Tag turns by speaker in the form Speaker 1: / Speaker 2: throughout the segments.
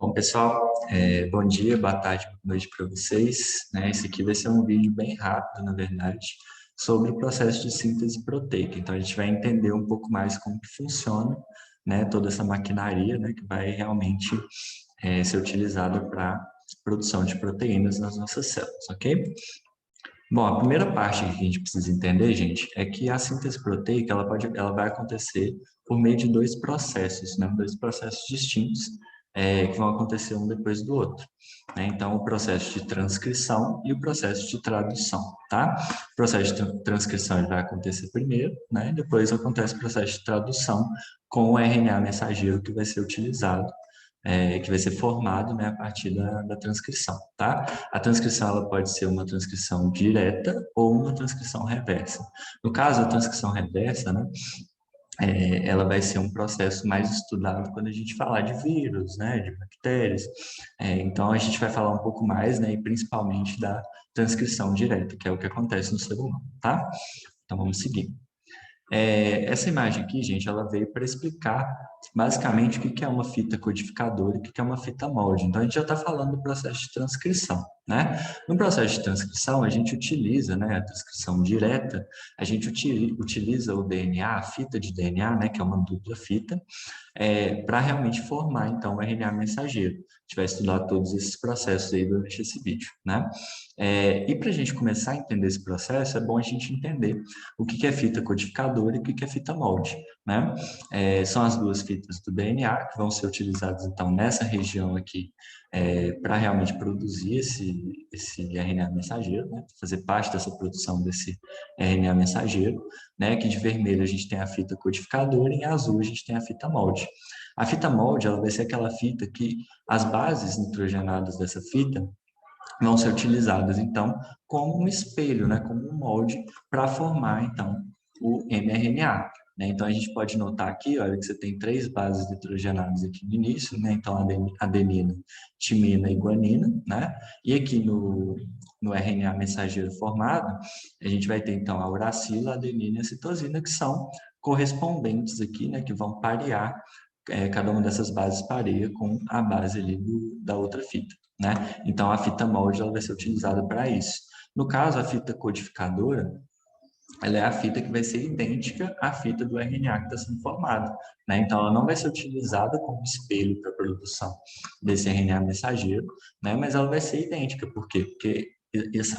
Speaker 1: Bom, pessoal, bom dia, boa tarde, boa noite para vocês, né? Esse aqui vai ser um vídeo bem rápido, na verdade, sobre o processo de síntese proteica. Então, a gente vai entender um pouco mais como que funciona, né, toda essa maquinaria, né, que vai realmente ser utilizada para produção de proteínas nas nossas células, ok? Bom, a primeira parte que a gente precisa entender, gente, é que a síntese proteica ela vai acontecer por meio de dois processos, né? Dois processos distintos, que vão acontecer um depois do outro, né? Então, o processo de transcrição e o processo de tradução, tá? O processo de transcrição ele vai acontecer primeiro, né? Depois acontece o processo de tradução com o RNA mensageiro que vai ser utilizado, que vai ser formado, né, a partir da transcrição, tá? A transcrição ela pode ser uma transcrição direta ou uma transcrição reversa. No caso, a transcrição reversa, né, ela vai ser um processo mais estudado quando a gente falar de vírus, né, de bactérias. Então, a gente vai falar um pouco mais, né, e principalmente da transcrição direta, que é o que acontece no ser humano, tá? Então, vamos seguir. Essa imagem aqui, gente, ela veio para explicar basicamente o que é uma fita codificadora e o que é uma fita molde. Então, a gente já está falando do processo de transcrição, né? No processo de transcrição, a gente utiliza, né, a transcrição direta, a gente utiliza o DNA, a fita de DNA, né, que é uma dupla fita, para realmente formar, então, o RNA mensageiro. A gente vai estudar todos esses processos aí durante esse vídeo, né? E para a gente começar a entender esse processo, é bom a gente entender o que é fita codificadora e o que é fita molde, né? São as duas fitas do DNA que vão ser utilizadas, então, nessa região aqui, para realmente produzir esse RNA mensageiro, né? Fazer parte dessa produção desse RNA mensageiro, né? Que de vermelho a gente tem a fita codificadora e em azul a gente tem a fita molde. A fita molde, ela vai ser aquela fita que as bases nitrogenadas dessa fita vão ser utilizadas, então, como um espelho, né, como um molde para formar, então, o mRNA. Né? Então, a gente pode notar aqui, olha, que você tem três bases nitrogenadas aqui no início, né? Então, adenina, timina e guanina, né? E aqui no RNA mensageiro formado, a gente vai ter, então, a uracila, a adenina e a citosina, que são correspondentes aqui, né, que vão parear, cada uma dessas bases pareia com a base ali da outra fita, né? Então, a fita molde ela vai ser utilizada para isso. No caso, a fita codificadora, ela é a fita que vai ser idêntica à fita do RNA que está sendo formado, né? Então, ela não vai ser utilizada como espelho para a produção desse RNA mensageiro, né? Mas ela vai ser idêntica, por quê? Porque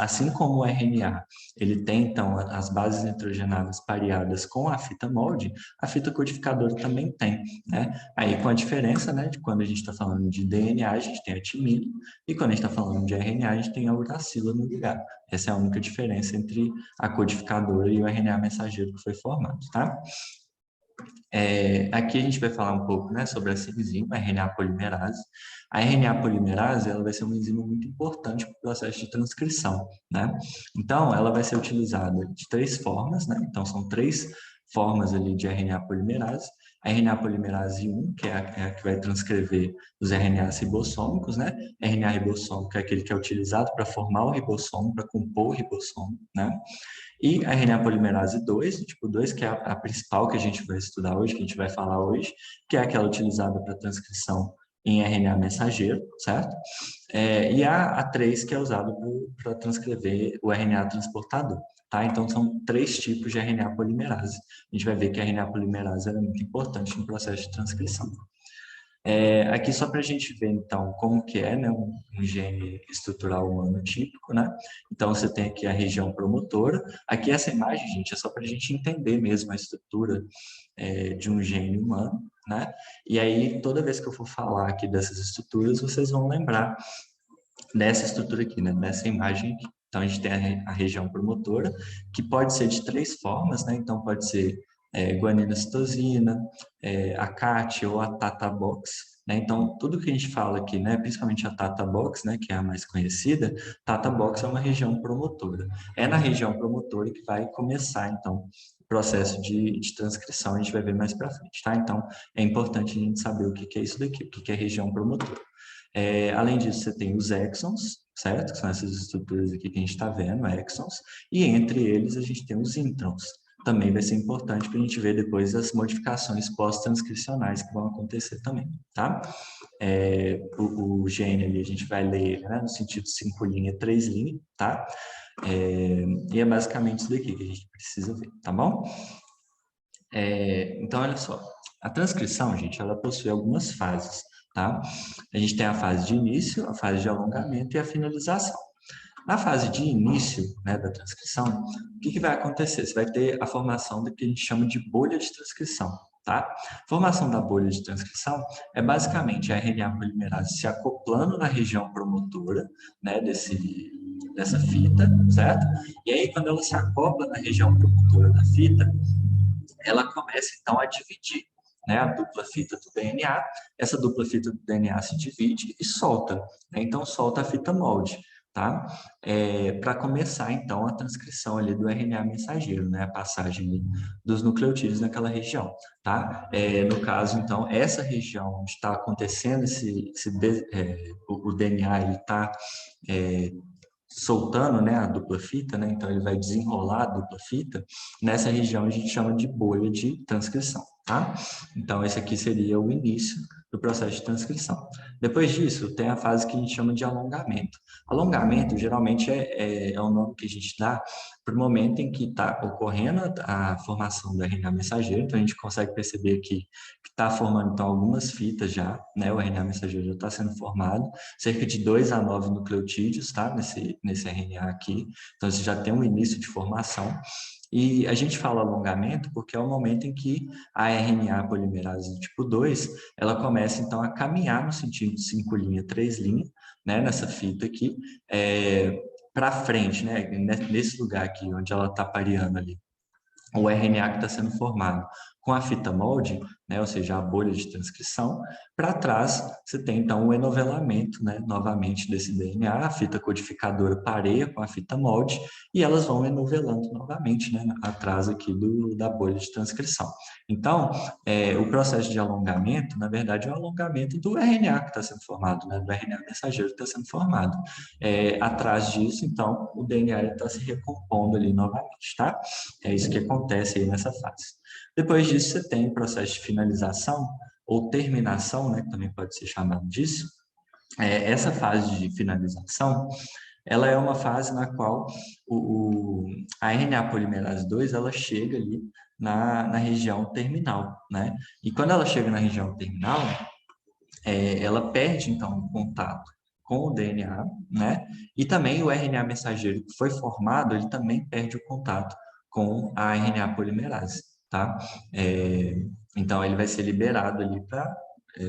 Speaker 1: assim como o RNA, ele tem, então, as bases nitrogenadas pareadas com a fita molde, a fita codificadora também tem, né? Aí, com a diferença, né, de quando a gente está falando de DNA, a gente tem a timina, e quando a gente está falando de RNA, a gente tem a uracila no lugar. Essa é a única diferença entre a codificadora e o RNA mensageiro que foi formado, tá? Aqui a gente vai falar um pouco, né, sobre essa enzima, a RNA polimerase. A RNA polimerase, ela vai ser uma enzima muito importante para o processo de transcrição, né? Então, ela vai ser utilizada de três formas, né? Então, são três formas ali de RNA polimerase. A RNA polimerase 1, que é a que vai transcrever os RNAs ribossômicos, né? RNA ribossômico é aquele que é utilizado para formar o ribossomo, para compor o ribossomo, né? E a RNA polimerase 2, tipo 2, que é a principal que a gente vai estudar hoje, que a gente vai falar hoje, que é aquela utilizada para transcrição em RNA mensageiro, certo? E a 3, que é usada para transcrever o RNA transportador, tá? Então, são três tipos de RNA polimerase. A gente vai ver que a RNA polimerase é muito importante no processo de transcrição. Aqui só para a gente ver, então, como que é, né, um gene estrutural humano típico, né? Então, você tem aqui a região promotora. Aqui essa imagem, gente, é só para a gente entender mesmo a estrutura de um gene humano, né? E aí, toda vez que eu for falar aqui dessas estruturas, vocês vão lembrar dessa estrutura aqui, né? Dessa imagem aqui. Então, a gente tem a região promotora, que pode ser de três formas, né? Então, pode ser guanina-citosina, a CAT ou a Tata Box, né? Então, tudo que a gente fala aqui, né? Principalmente a Tata Box, né? Que é a mais conhecida, Tata Box é uma região promotora. É na região promotora que vai começar, então, o processo de transcrição, a gente vai ver mais para frente, tá? Então, é importante a gente saber o que é isso daqui, o que é região promotora. Além disso, você tem os exons, certo? Que são essas estruturas aqui que a gente está vendo, exons, e entre eles a gente tem os introns, também vai ser importante para a gente ver depois as modificações pós-transcricionais que vão acontecer também, tá? O gene ali, a gente vai ler ele, né, no sentido 5 linha, 3 linha, tá? E é basicamente isso daqui que a gente precisa ver, tá bom? Então, olha só, a transcrição, gente, ela possui algumas fases, tá? A gente tem a fase de início, a fase de alongamento e a finalização. Na fase de início, né, da transcrição, o que vai acontecer? Você vai ter a formação do que a gente chama de bolha de transcrição, tá? A formação da bolha de transcrição é basicamente a RNA polimerase se acoplando na região promotora, né, dessa fita, certo? E aí, quando ela se acopla na região promotora da fita, ela começa, então, a dividir, né, a dupla fita do DNA. Essa dupla fita do DNA se divide e solta, né? Então, solta a fita molde, tá? Para começar, então, a transcrição ali do RNA mensageiro, né? A passagem ali dos nucleotídeos naquela região, tá? No caso, então, essa região onde está acontecendo o DNA, ele está soltando, né, a dupla fita, né, então ele vai desenrolar a dupla fita, nessa região a gente chama de bolha de transcrição, tá? Então esse aqui seria o início do processo de transcrição. Depois disso, tem a fase que a gente chama de alongamento. Alongamento, geralmente, é o nome que a gente dá para o momento em que está ocorrendo a formação do RNA mensageiro, então a gente consegue perceber aqui que está formando, então, algumas fitas já, né, o RNA mensageiro já está sendo formado, cerca de 2 a 9 nucleotídeos, tá? Nesse RNA aqui. Então, você já tem um início de formação. E a gente fala alongamento porque é o momento em que a RNA polimerase tipo 2, ela começa, então, a caminhar no sentido de 5 linha, 3 linha, né? Nessa fita aqui, para frente, né? Nesse lugar aqui, onde ela está pareando ali o RNA que está sendo formado com a fita molde, né, ou seja, a bolha de transcrição. Para trás, você tem então o enovelamento, né, novamente desse DNA, a fita codificadora pareia com a fita molde e elas vão enovelando novamente, né, atrás aqui da bolha de transcrição. Então, o processo de alongamento, na verdade, é o alongamento do RNA que está sendo formado, né, do RNA mensageiro que está sendo formado. Atrás disso, então, o DNA está se recompondo ali novamente, tá? É isso que acontece aí nessa fase. Depois disso, você tem o processo de finalização ou terminação, né, que também pode ser chamado disso. Essa fase de finalização, ela é uma fase na qual a RNA polimerase 2, ela chega ali na região terminal, né? E quando ela chega na região terminal, ela perde, então, o contato com o DNA, né? E também o RNA mensageiro que foi formado, ele também perde o contato com a RNA polimerase, tá? Então, ele vai ser liberado ali para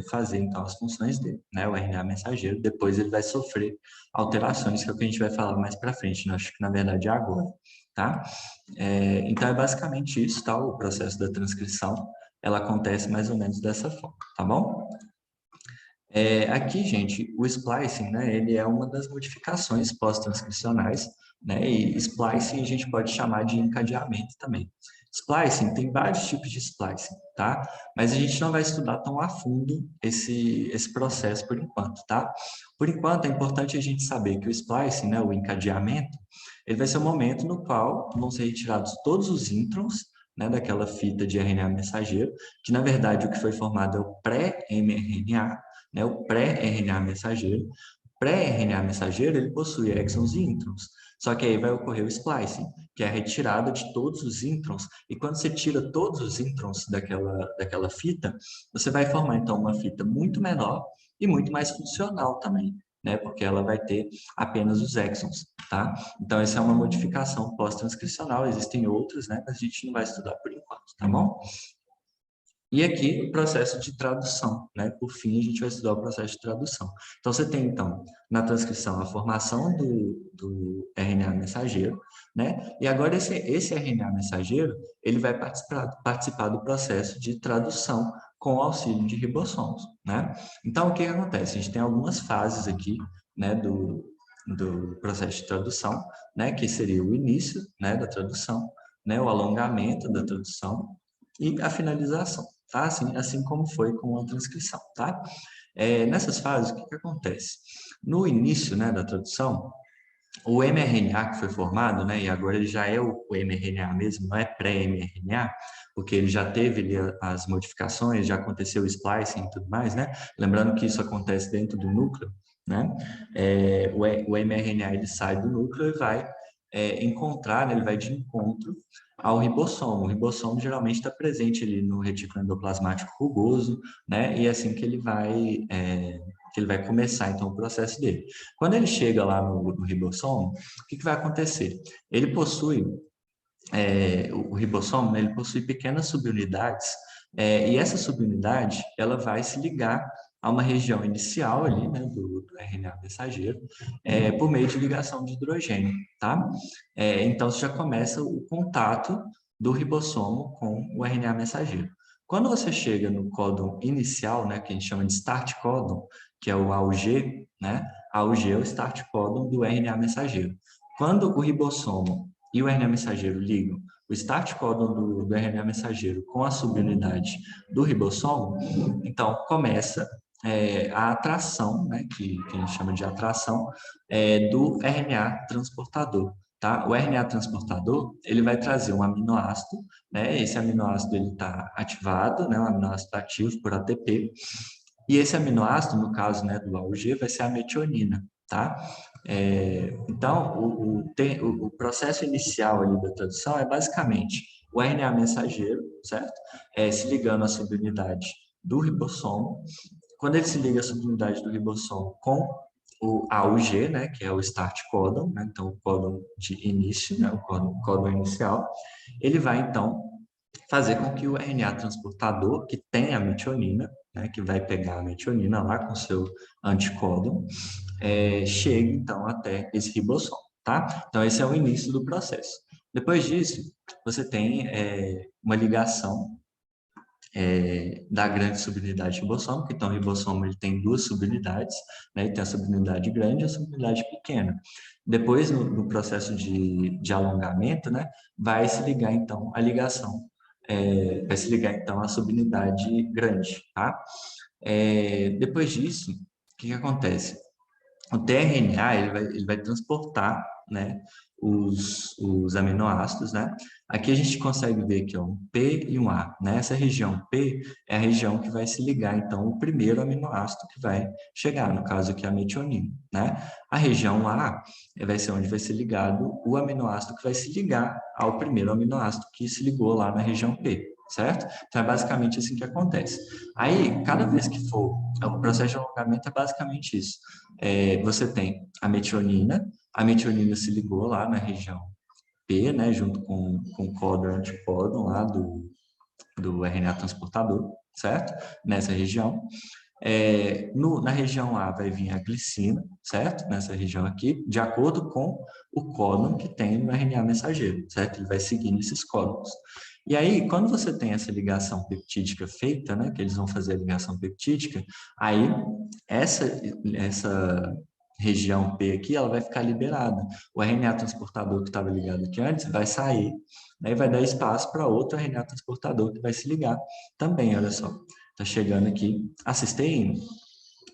Speaker 1: fazer, então, as funções dele, né? O RNA mensageiro, depois ele vai sofrer alterações, que é o que a gente vai falar mais para frente, né? Acho que, na verdade, é agora, tá? Então, é basicamente isso, tá? O processo da transcrição, ela acontece mais ou menos dessa forma, tá bom? Aqui, gente, o splicing, né, ele é uma das modificações pós-transcricionais, né, e splicing a gente pode chamar de encadeamento também. Splicing, tem vários tipos de splicing, tá? Mas a gente não vai estudar tão a fundo esse processo por enquanto, tá? Por enquanto, é importante a gente saber que o splicing, né, o encadeamento, ele vai ser o momento no qual vão ser retirados todos os introns, né, daquela fita de RNA mensageiro, que na verdade o que foi formado é o pré-mRNA, né, o pré-RNA mensageiro. O pré-RNA mensageiro, ele possui exons e introns. Só que aí vai ocorrer o splicing, que é a retirada de todos os introns. E quando você tira todos os introns daquela fita, você vai formar, então, uma fita muito menor e muito mais funcional também, né? Porque ela vai ter apenas os exons, tá? Então, essa é uma modificação pós-transcricional. Existem outras, né? Mas a gente não vai estudar por enquanto, tá bom? E aqui o processo de tradução, né? Por fim, a gente vai estudar o processo de tradução. Então, você tem, então, na transcrição, a formação do RNA mensageiro, né? E agora esse RNA mensageiro, ele vai participar do processo de tradução com o auxílio de ribossomos, né? Então, o que acontece? A gente tem algumas fases aqui, né, do processo de tradução, né? Que seria o início, né, da tradução, né? O alongamento da tradução e a finalização, tá? Assim como foi com a transcrição, tá? Nessas fases, o que acontece? No início, né, da tradução, o mRNA que foi formado, né, e agora ele já é o mRNA mesmo, não é pré-mRNA, porque ele já teve ali as modificações, já aconteceu o splicing e tudo mais, né? Lembrando que isso acontece dentro do núcleo, né? O mRNA ele sai do núcleo e vai encontrar, né, ele vai de encontro ao ribossomo. O ribossomo geralmente está presente ali no retículo endoplasmático rugoso, né? E é assim que ele vai começar então o processo dele. Quando ele chega lá no ribossomo, o que vai acontecer? Ele possui, o ribossomo, né, ele possui pequenas subunidades, e essa subunidade, ela vai se ligar a uma região inicial ali, né, do RNA mensageiro, por meio de ligação de hidrogênio, tá? Então, você já começa o contato do ribossomo com o RNA mensageiro. Quando você chega no códon inicial, né, que a gente chama de start códon, que é o AUG, né? AUG é o start códon do RNA mensageiro. Quando o ribossomo e o RNA mensageiro ligam o start códon do RNA mensageiro com a subunidade do ribossomo, então começa a atração, né, que a gente chama de atração, do RNA transportador. Tá? O RNA transportador ele vai trazer um aminoácido, né? Esse aminoácido ele está ativado, né? Um aminoácido ativo por ATP, e esse aminoácido, no caso, né, do AUG, vai ser a metionina, tá? Então, o processo inicial ali da tradução é basicamente o RNA mensageiro, certo? Se ligando à subunidade do ribossomo. Quando ele se liga à subunidade do ribossomo com o AUG, né, que é o start codon, né, então o códon de início, né, o códon inicial, ele vai então fazer com que o RNA transportador, que tem a metionina, né, que vai pegar a metionina lá com seu anticódon, chegue então até esse ribossomo, tá? Então esse é o início do processo. Depois disso, você tem uma ligação da grande subunidade ribossômica. Então, o ribossomo ele tem duas subunidades, né? Ele tem a subunidade grande e a subunidade pequena. Depois, no processo de alongamento, né, vai se ligar, então, a ligação, vai se ligar, então, a subunidade grande, tá? Depois disso, o que acontece? O tRNA ele vai transportar, né, os aminoácidos, né? Aqui a gente consegue ver que é um P e um A, né? Essa região P é a região que vai se ligar, então, o primeiro aminoácido que vai chegar, no caso aqui a metionina, né? A região A vai ser onde vai ser ligado o aminoácido que vai se ligar ao primeiro aminoácido que se ligou lá na região P, certo? Então, é basicamente assim que acontece. Aí, cada vez que for, o processo de alongamento é basicamente isso. Você tem a metionina se ligou lá na região P, né, junto com o códon e anticódon lá do RNA transportador, certo? Nessa região. Na região A vai vir a glicina, certo? Nessa região aqui, de acordo com o códon que tem no RNA mensageiro, certo? Ele vai seguindo esses códons. E aí, quando você tem essa ligação peptídica feita, né, que eles vão fazer a ligação peptídica, aí essa região P aqui, ela vai ficar liberada. O RNA transportador que estava ligado aqui antes vai sair, né, e vai dar espaço para outro RNA transportador que vai se ligar também, olha só. Está chegando aqui a cisteína.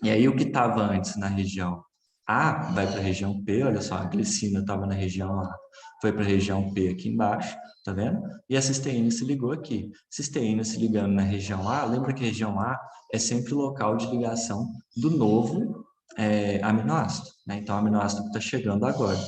Speaker 1: E aí o que estava antes na região A vai para a região P, olha só, a glicina estava na região A, foi para a região P aqui embaixo, tá vendo? E a cisteína se ligou aqui. Cisteína se ligando na região A, lembra que a região A é sempre o local de ligação do novo aminoácido, né? Então, o aminoácido que está chegando agora.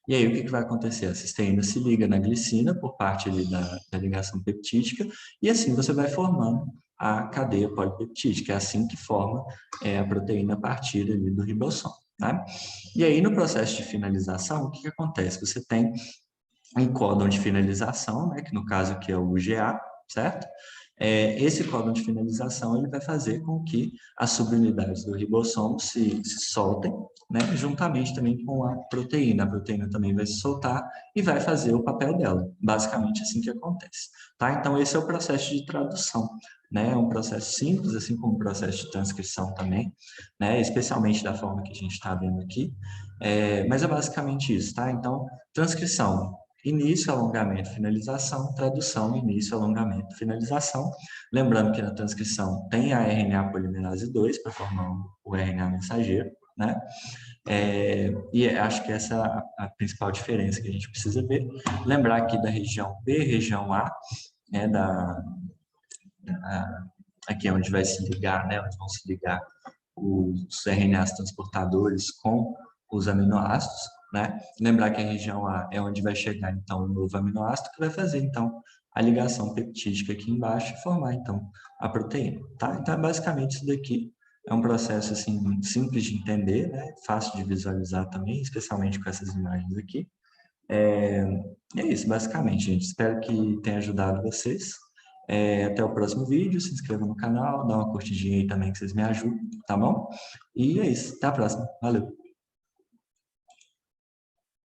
Speaker 1: E aí, o que vai acontecer? A cisteína se liga na glicina por parte ali da ligação peptídica, e assim você vai formando a cadeia polipeptídica. É assim que forma a proteína a partir ali do ribossomo, né? E aí, no processo de finalização, o que acontece? Você tem um códon de finalização, né, que no caso aqui é o UGA, certo? Esse códon de finalização ele vai fazer com que as subunidades do ribossomo se soltem, né, juntamente também com a proteína. A proteína também vai se soltar e vai fazer o papel dela. Basicamente assim que acontece. Tá? Então, esse é o processo de tradução. Né? É um processo simples, assim como o processo de transcrição também, né? Especialmente da forma que a gente está vendo aqui. Mas é basicamente isso. Tá? Então, transcrição. Início, alongamento, finalização, tradução, início, alongamento, finalização. Lembrando que na transcrição tem a RNA polimerase 2 para formar o RNA mensageiro, né? E acho que essa é a principal diferença que a gente precisa ver. Lembrar aqui da região B, região A, né, aqui é onde vai se ligar, né, onde vão se ligar os RNAs transportadores com os aminoácidos, né? Lembrar que a região A é onde vai chegar, então, o novo aminoácido que vai fazer, então, a ligação peptídica aqui embaixo e formar, então, a proteína, tá? Então, basicamente, isso daqui é um processo, assim, simples de entender, né? Fácil de visualizar também, especialmente com essas imagens aqui. É, é isso, basicamente, gente. Espero que tenha ajudado vocês. Até o próximo vídeo, se inscreva no canal, dá uma curtidinha aí também que vocês me ajudam, tá bom? E é isso, até a próxima. Valeu!